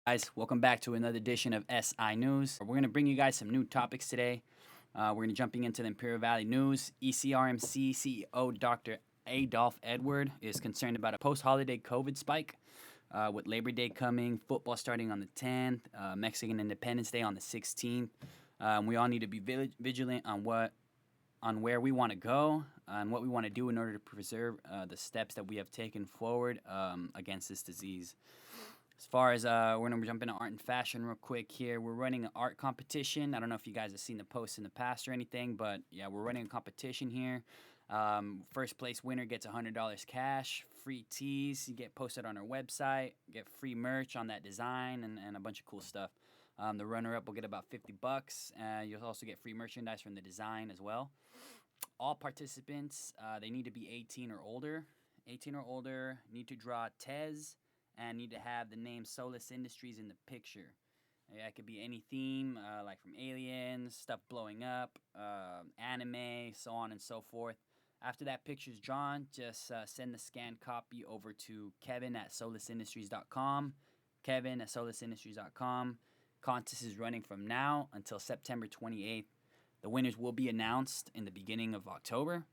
Guys, welcome back to another edition of SI News. We're going to bring you guys some new topics today. We're going to jumping into the Imperial Valley News. ECRMC CEO Dr. Adolph Edward is concerned about a post-holiday COVID spike with Labor Day coming, football starting on the 10th, Mexican Independence Day on the 16th. We all need to be vigilant on where we want to go and what we want to do in order to preserve the steps that we have taken forward against this disease. As far as we're gonna jump into art and fashion real quick here. We're running an art competition. I don't know if you guys have seen the posts in the past or anything, but yeah, we're running a competition here. First place winner gets $100 cash, free tees. You get posted on our website, get free merch on that design, and a bunch of cool stuff. The runner up will get about $50. You'll also get free merchandise from the design as well. All participants they need to be 18 or older. 18 or older, need to draw Tez and need to have the name Solus Industries in the picture. Yeah, it could be any theme, like from aliens, stuff blowing up, anime, so on and so forth. After that picture's drawn, just send the scanned copy over to Kevin at solusindustries.com. Kevin at solusindustries.com. Contest is running from now until September 28th. The winners will be announced in the beginning of October.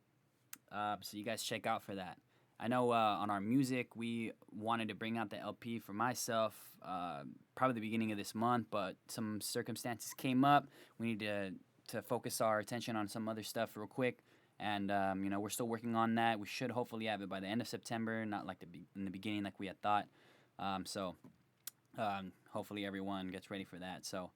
So you guys check out for that. I know on our music, we wanted to bring out the LP for myself probably the beginning of this month, but some circumstances came up. We need to focus our attention on some other stuff real quick. And, we're still working on that. We should hopefully have it by the end of September, not like in the beginning like we had thought. Hopefully everyone gets ready for that. So,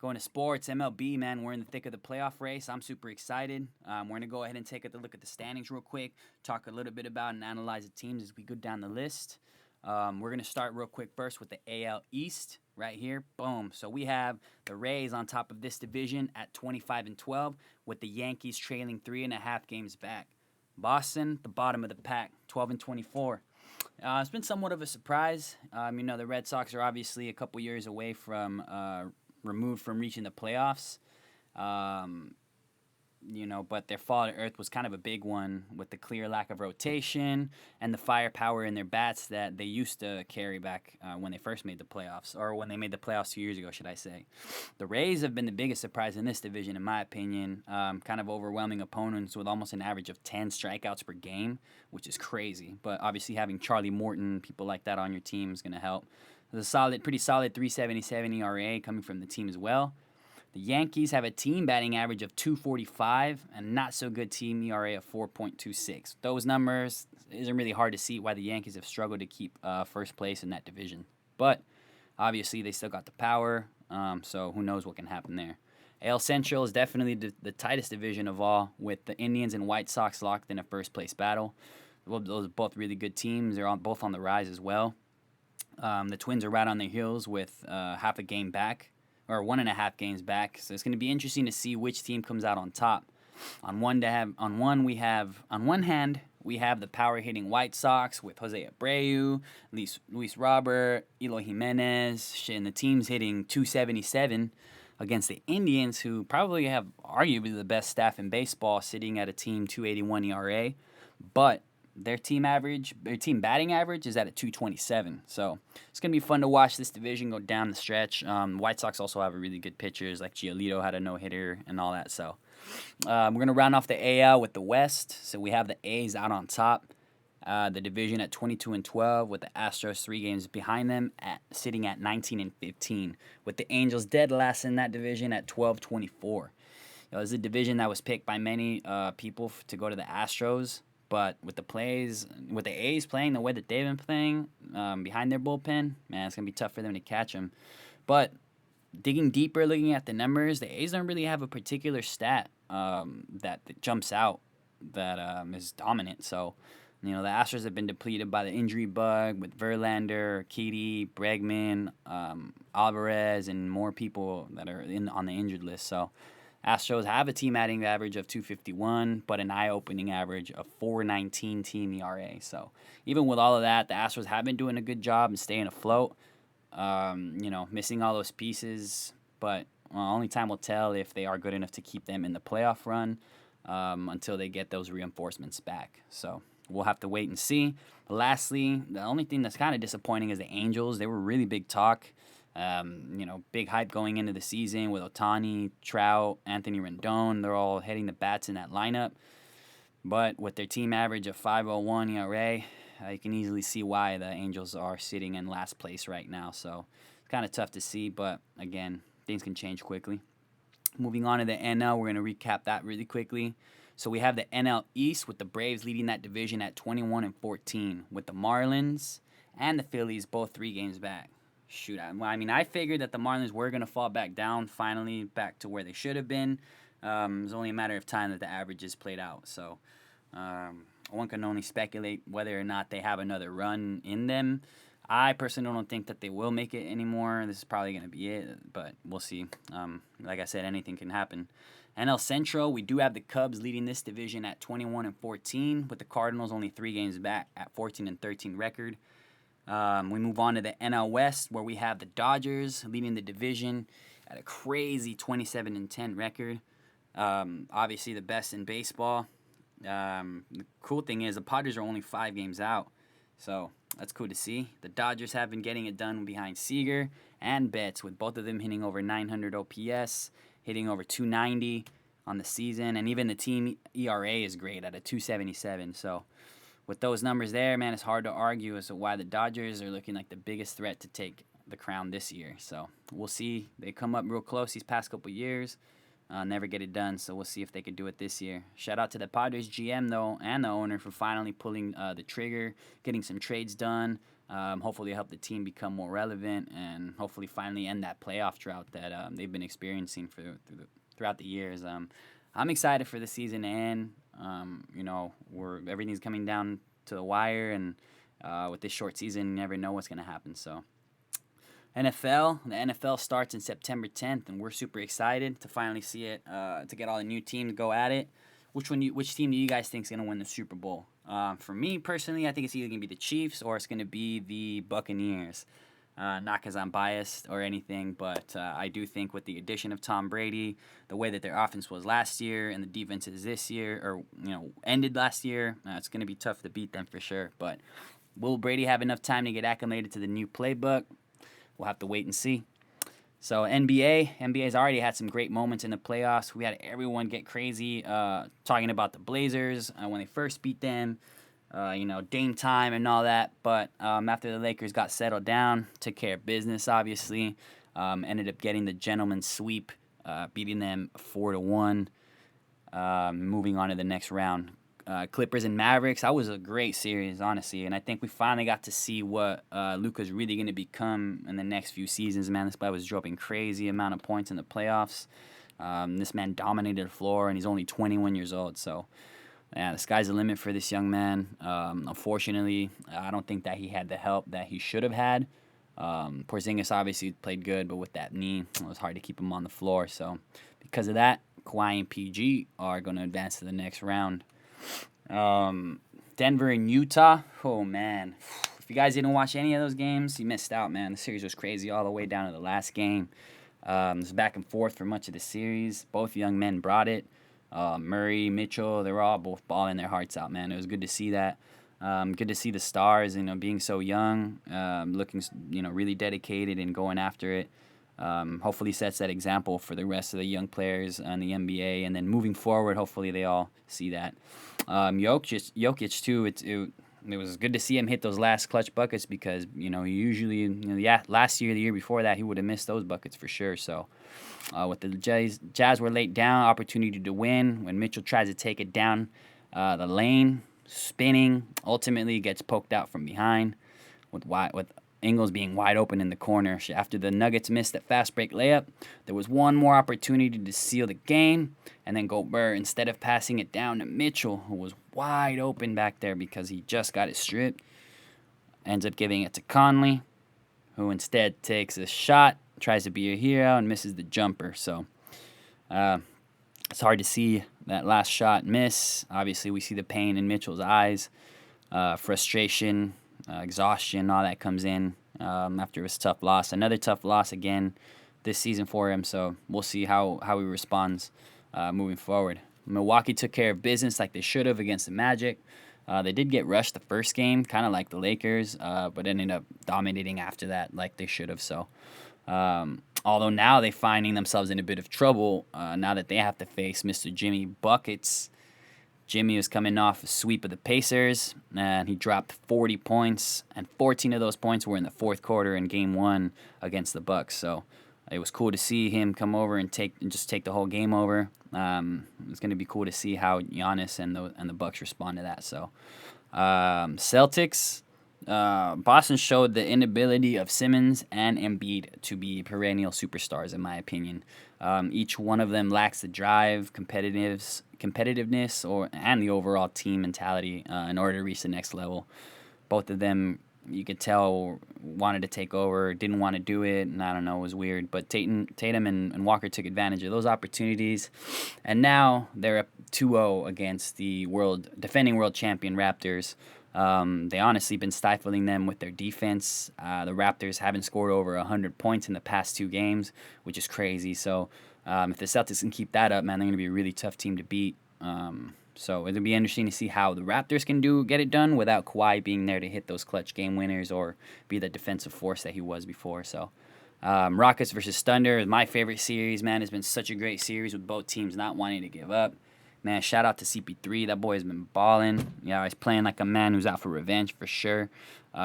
going to sports, MLB, man, we're in the thick of the playoff race. I'm super excited. We're going to go ahead and take a look at the standings real quick, talk a little bit about and analyze the teams as we go down the list. We're going to start real quick first with the AL East right here. Boom. So we have the Rays on top of this division at 25-12, with the Yankees trailing 3.5 games back. Boston, the bottom of the pack, 12-24. It's been somewhat of a surprise. The Red Sox are obviously a couple years away from removed from reaching the playoffs. But their fall to earth was kind of a big one with the clear lack of rotation and the firepower in their bats that they used to carry back when they first made the playoffs, or when they made the playoffs 2 years ago, should I say. The Rays have been the biggest surprise in this division, in my opinion. Kind of overwhelming opponents with almost an average of 10 strikeouts per game, which is crazy. But obviously having Charlie Morton, people like that on your team is going to help. There's a pretty solid 3.77 ERA coming from the team as well. The Yankees have a team batting average of 2.45 and not so good team ERA of 4.26. Those numbers, it isn't really hard to see why the Yankees have struggled to keep first place in that division. But obviously they still got the power, so who knows what can happen there. AL Central is definitely the tightest division of all, with the Indians and White Sox locked in a first place battle. Those are both really good teams. They're both on the rise as well. The Twins are right on their heels with half a game back, or 1.5 games back. So it's going to be interesting to see which team comes out on top. On one hand, we have the power hitting White Sox with Jose Abreu, Luis Robert, Eloy Jimenez, and the team's hitting 277 against the Indians, who probably have arguably the best staff in baseball, sitting at a team 281 ERA. But their team batting average is at a 227. So it's going to be fun to watch this division go down the stretch. White Sox also have really good pitchers, like Giolito had a no-hitter and all that. So we're going to round off the AL with the West. So we have the A's out on top. The division at 22-12, with the Astros 3 games behind them, sitting at 19-15, with the Angels dead last in that division at 12-24. This is a division that was picked by many people to go to the Astros. But with the A's playing the way that they've been playing behind their bullpen, man, it's going to be tough for them to catch them. But digging deeper, looking at the numbers, the A's don't really have a particular stat that jumps out that is dominant. So, the Astros have been depleted by the injury bug with Verlander, Urquidy, Bregman, Alvarez, and more people that are on the injured list. So Astros have a team batting average of 251, but an eye-opening average of 4.19 team ERA. So even with all of that, the Astros have been doing a good job and staying afloat. Missing all those pieces, but only time will tell if they are good enough to keep them in the playoff run until they get those reinforcements back. So we'll have to wait and see. But lastly, the only thing that's kind of disappointing is the Angels. They were really big talk Big hype going into the season with Otani, Trout, Anthony Rendon. They're all hitting the bats in that lineup. But with their team average of 5.01 ERA, you can easily see why the Angels are sitting in last place right now. So it's kind of tough to see, but again, things can change quickly. Moving on to the NL, we're going to recap that really quickly. So we have the NL East with the Braves leading that division at 21-14, with the Marlins and the Phillies both 3 games back. Shoot, I figured that the Marlins were going to fall back down, finally back to where they should have been. It was only a matter of time that the averages played out. So one can only speculate whether or not they have another run in them. I personally don't think that they will make it anymore. This is probably going to be it, but we'll see. Like I said, anything can happen. NL Central, we do have the Cubs leading this division at 21-14, with the Cardinals only 3 games back at 14-13 record. We move on to the NL West, where we have the Dodgers leading the division at a crazy 27-10 record. Obviously, the best in baseball. The cool thing is the Padres are only 5 games out, so that's cool to see. The Dodgers have been getting it done behind Seager and Betts, with both of them hitting over 900 OPS, hitting over 290 on the season, and even the team ERA is great at a 2.77. So with those numbers there, man, it's hard to argue as to why the Dodgers are looking like the biggest threat to take the crown this year. So we'll see. They come up real close these past couple years. Never get it done, so we'll see if they could do it this year. Shout out to the Padres GM, though, and the owner for finally pulling the trigger, getting some trades done. Hopefully help the team become more relevant and hopefully finally end that playoff drought that they've been experiencing throughout the years. I'm excited for the season to end. Everything's coming down to the wire, and with this short season, you never know what's going to happen. So the NFL starts in September 10th, and we're super excited to finally see it, to get all the new teams go at it. Which team do you guys think is going to win the Super Bowl? For me, personally, I think it's either going to be the Chiefs or it's going to be the Buccaneers. Not because I'm biased or anything, but I do think with the addition of Tom Brady, the way that their offense was last year and the defense is this year, or ended last year, it's going to be tough to beat them for sure. But will Brady have enough time to get acclimated to the new playbook? We'll have to wait and see. So NBA's already had some great moments in the playoffs. We had everyone get crazy talking about the Blazers when they first beat them, Dame time and all that. But after the Lakers got settled down, took care of business, obviously, ended up getting the gentleman's sweep, beating them 4-1, moving on to the next round. Clippers and Mavericks, that was a great series, honestly, and I think we finally got to see what Luka's really going to become in the next few seasons, man. This guy was dropping crazy amount of points in the playoffs. This man dominated the floor, and he's only 21 years old, so yeah, the sky's the limit for this young man. Unfortunately, I don't think that he had the help that he should have had. Porzingis obviously played good, but with that knee, it was hard to keep him on the floor, so because of that, Kawhi and PG are going to advance to the next round. Denver and Utah. Oh, man. If you guys didn't watch any of those games, you missed out, man. The series was crazy all the way down to the last game. It was back and forth for much of the series. Both young men brought it. Murray, Mitchell, they were all both balling their hearts out, man. It was good to see that. Good to see the stars, being so young, looking, really dedicated and going after it. Hopefully sets that example for the rest of the young players in the NBA, and then moving forward, hopefully they all see that. Jokic too. It was good to see him hit those last clutch buckets because usually last year, the year before that, he would have missed those buckets for sure. So with the Jazz were late down, opportunity to win when Mitchell tries to take it down the lane, spinning, ultimately gets poked out from behind with Ingles being wide open in the corner. After the Nuggets missed that fast break layup, there was one more opportunity to seal the game, and then Gobert, instead of passing it down to Mitchell, who was wide open back there because he just got it stripped, ends up giving it to Conley, who instead takes a shot, tries to be a hero, and misses the jumper. So it's hard to see that last shot miss. Obviously, we see the pain in Mitchell's eyes, frustration, exhaustion, all that comes in after his tough loss. Another tough loss again this season for him, so we'll see how he responds moving forward. Milwaukee took care of business like they should have against the Magic. They did get rushed the first game, kind of like the Lakers, but ended up dominating after that, like they should have. So, although now they're finding themselves in a bit of trouble, now that they have to face Mr. Jimmy Buckets. Jimmy was coming off a sweep of the Pacers, and he dropped 40 points, and 14 of those points were in the fourth quarter in Game 1 against the Bucks. So it was cool to see him come over and just take the whole game over. It's going to be cool to see how Giannis and the Bucks respond to that. So Celtics, Boston showed the inability of Simmons and Embiid to be perennial superstars, in my opinion. Each one of them lacks the drive, competitiveness, and the overall team mentality in order to reach the next level. Both of them, you could tell, wanted to take over, didn't want to do it, and I don't know, it was weird. But Tatum and Walker took advantage of those opportunities, and now they're up 2-0 against the defending world champion Raptors. They honestly been stifling them with their defense. The Raptors haven't scored over 100 points in the past 2 games, which is crazy. So if the Celtics can keep that up, man, they're going to be a really tough team to beat. So it'll be interesting to see how the Raptors can get it done without Kawhi being there to hit those clutch game winners or be the defensive force that he was before. So Rockets versus Thunder is my favorite series, man. It's been such a great series with both teams not wanting to give up. Man, shout out to CP3. That boy has been balling. Yeah, he's playing like a man who's out for revenge for sure.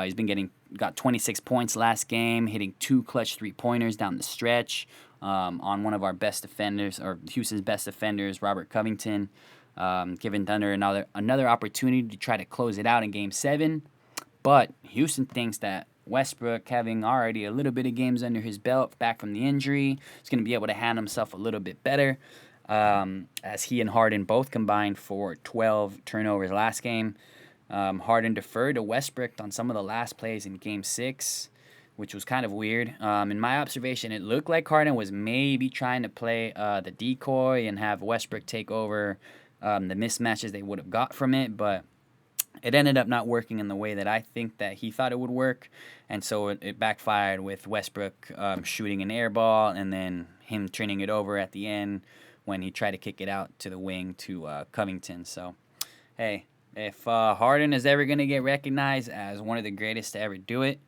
He's been got 26 points last game, hitting 2 clutch 3-pointers down the stretch on one of our best defenders, or Houston's best defenders, Robert Covington, giving Thunder another opportunity to try to close it out in Game 7. But Houston thinks that Westbrook, having already a little bit of games under his belt back from the injury, is going to be able to handle himself a little bit better. As he and Harden both combined for 12 turnovers last game. Harden deferred to Westbrook on some of the last plays in Game 6, which was kind of weird. In my observation, it looked like Harden was maybe trying to play the decoy and have Westbrook take over the mismatches they would have got from it, but it ended up not working in the way that I think that he thought it would work, and so it backfired with Westbrook shooting an air ball and then him turning it over at the end when he tried to kick it out to the wing to Covington. So, hey, if Harden is ever going to get recognized as one of the greatest to ever do it,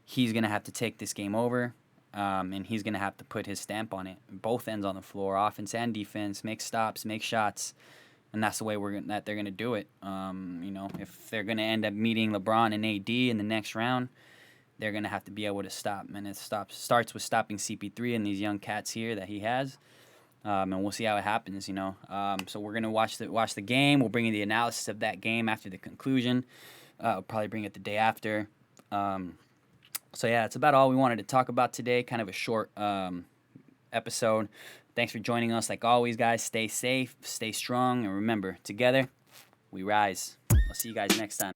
he's going to have to take this game over, and he's going to have to put his stamp on it. Both ends on the floor, offense and defense, make stops, make shots, and that's the way they're going to do it. If they're going to end up meeting LeBron and AD in the next round, they're going to have to be able to stop. And it starts with stopping CP3 and these young cats here that he has. And we'll see how it happens, So we're gonna watch the game. We'll bring you the analysis of that game after the conclusion. We'll probably bring it the day after. So yeah, it's about all we wanted to talk about today. Kind of a short episode. Thanks for joining us. Like always, guys, stay safe, stay strong, and remember, together we rise. I'll see you guys next time.